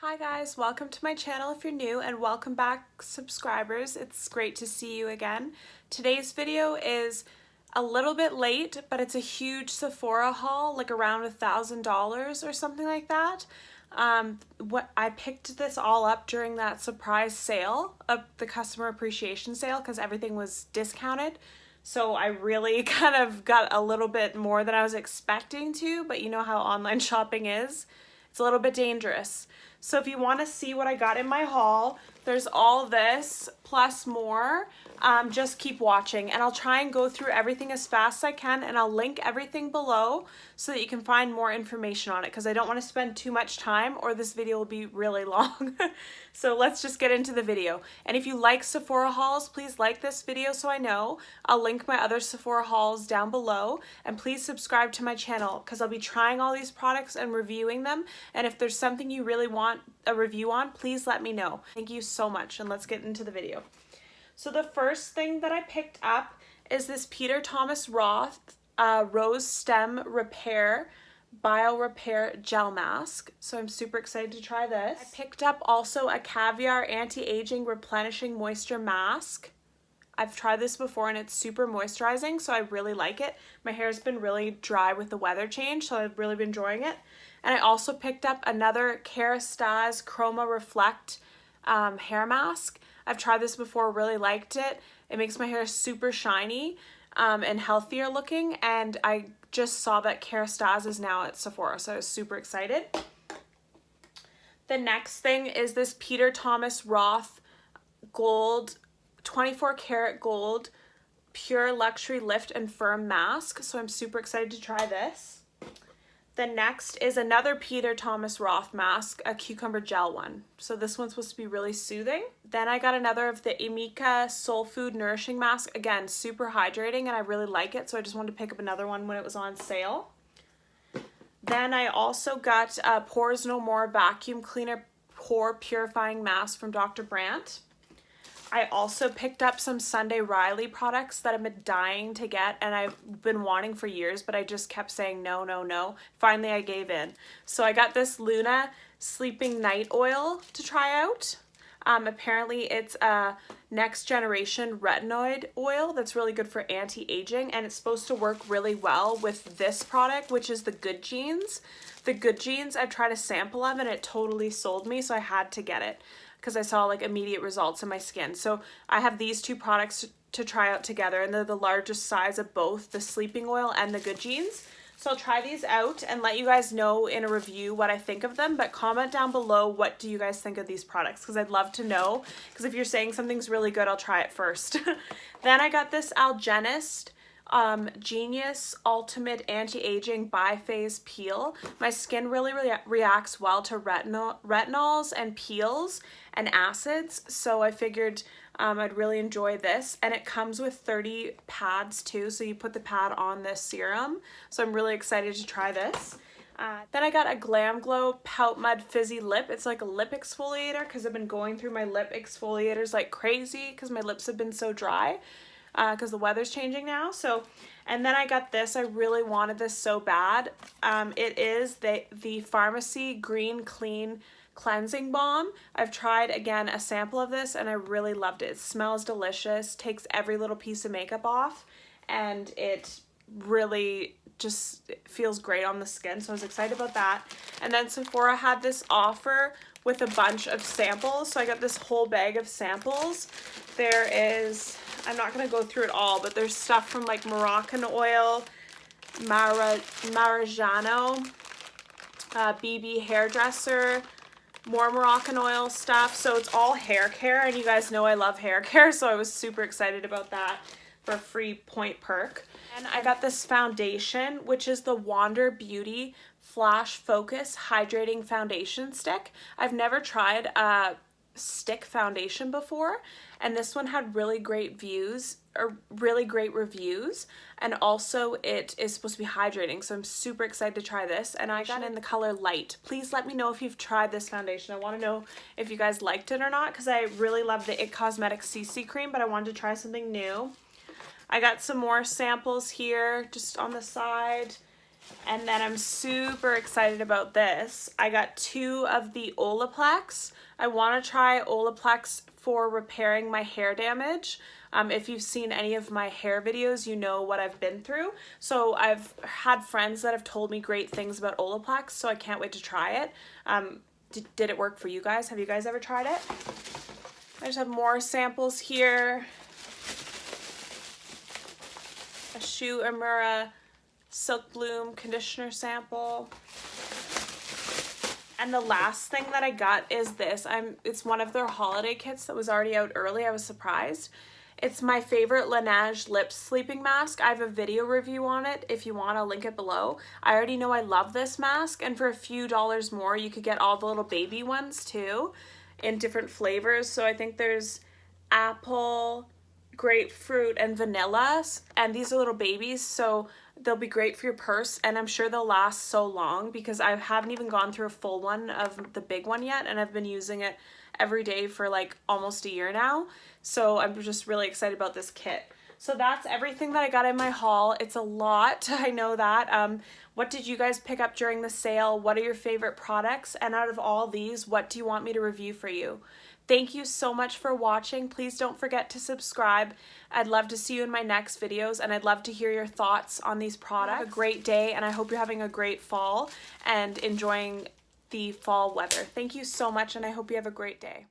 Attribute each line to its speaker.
Speaker 1: Hi guys, welcome to my channel if you're new, and welcome back subscribers. It's great to see you again. Today's video is a little bit late, but it's a huge Sephora haul, like around $1,000 or something like that. I picked this all up during that surprise sale of the customer appreciation sale because everything was discounted. So I really kind of got a little bit more than I was expecting to, but you know how online shopping is. It's a little bit dangerous. So if you want to see what I got in my haul, there's all this plus more. Just keep watching and I'll try and go through everything as fast as I can, and I'll link everything below so that you can find more information on it because I don't want to spend too much time or this video will be really long. So let's just get into the video. And if you like Sephora hauls, please like this video so I know. I'll link my other Sephora hauls down below, and please subscribe to my channel because I'll be trying all these products and reviewing them. And if there's something you really want a review on, please let me know. Thank you so much, and let's get into the video. So the first thing that I picked up is this Peter Thomas Roth Rose Stem Repair Bio Repair Gel Mask. So I'm super excited to try this. I picked up also a Caviar Anti-Aging Replenishing Moisture Mask. I've tried this before and it's super moisturizing, so I really like it. My hair's been really dry with the weather change, so I've really been enjoying it. And I also picked up another Kerastase Chroma Reflect hair mask. I've tried this before, really liked it. It makes my hair super shiny and healthier looking, and I just saw that Kerastase is now at Sephora, so I was super excited. The next thing is this Peter Thomas Roth Gold 24 karat gold pure luxury lift and firm mask, so I'm super excited to try this. The next is another Peter Thomas Roth mask, a cucumber gel one. So this one's supposed to be really soothing. Then I got another of the Emika Soul Food Nourishing Mask. Again, super hydrating and I really like it, so I just wanted to pick up another one when it was on sale. Then I also got a Pores No More Vacuum Cleaner Pore Purifying Mask from Dr. Brandt. I also picked up some Sunday Riley products that I've been dying to get and I've been wanting for years, but I just kept saying no, no, no. Finally, I gave in. So I got this Luna Sleeping Night Oil to try out. Apparently it's a next generation retinoid oil that's really good for anti-aging, and it's supposed to work really well with this product, which is the Good Genes. The Good Genes I've tried a sample of and it totally sold me, so I had to get it because I saw like immediate results in my skin. So I have these two products to try out together, and they're the largest size of both the sleeping oil and the Good Genes. So I'll try these out and let you guys know in a review what I think of them, but comment down below what do you guys think of these products because I'd love to know, because if you're saying something's really good, I'll try it first. Then I got this Algenist Genius Ultimate Anti-Aging Biphase Peel. My skin really reacts well to retinols and peels and acids, so I figured I'd really enjoy this. And it comes with 30 pads too, so you put the pad on this serum. So I'm really excited to try this. Then I got a Glam Glow Pout Mud Fizzy Lip. It's like a lip exfoliator because I've been going through my lip exfoliators like crazy because my lips have been so dry because the weather's changing now. So, and then I got this. I really wanted this so bad. It is the Pharmacy Green Clean Cleansing Balm. I've tried, again, a sample of this and I really loved it. It smells delicious, takes every little piece of makeup off, and it really just feels great on the skin, so I was excited about that. And then Sephora had this offer with a bunch of samples, so I got this whole bag of samples. There is, I'm not going to go through it all, but there's stuff from like Moroccan oil, Maranjano, BB hairdresser, more Moroccan oil stuff. So it's all hair care, and you guys know I love hair care, so I was super excited about that for a free point perk. And I got this foundation, which is the Wander Beauty Flash Focus Hydrating Foundation Stick. I've never tried a stick foundation before, and this one had really great reviews, and also it is supposed to be hydrating, so I'm super excited to try this. And I got it in the color Light. Please let me know if you've tried this foundation. I want to know if you guys liked it or not, because I really love the It Cosmetics CC cream, but I wanted to try something new. I got some more samples here just on the side. And then I'm super excited about this. I got 2 of the Olaplex. I want to try Olaplex for repairing my hair damage. If you've seen any of my hair videos, you know what I've been through. So I've had friends that have told me great things about Olaplex, so I can't wait to try it. Did it work for you guys? Have you guys ever tried it? I just have more samples here. A Shu Uemura Silk Bloom conditioner sample. And the last thing that I got is this. It's one of their holiday kits that was already out early. I was surprised. It's my favorite Laneige lip sleeping mask. I have a video review on it if you want. I'll link it below. I already know I love this mask, and for a few dollars more you could get all the little baby ones too in different flavors. So I think there's apple, grapefruit, and vanilla, and these are little babies, so they'll be great for your purse, and I'm sure they'll last so long because I haven't even gone through a full one of the big one yet, and I've been using it every day for like almost a year now. So I'm just really excited about this kit. So that's everything that I got in my haul. It's a lot, I know that. What did you guys pick up during the sale? What are your favorite products? And out of all these, what do you want me to review for you? Thank you so much for watching. Please don't forget to subscribe. I'd love to see you in my next videos, and I'd love to hear your thoughts on these products. Have a great day, and I hope you're having a great fall and enjoying the fall weather. Thank you so much, and I hope you have a great day.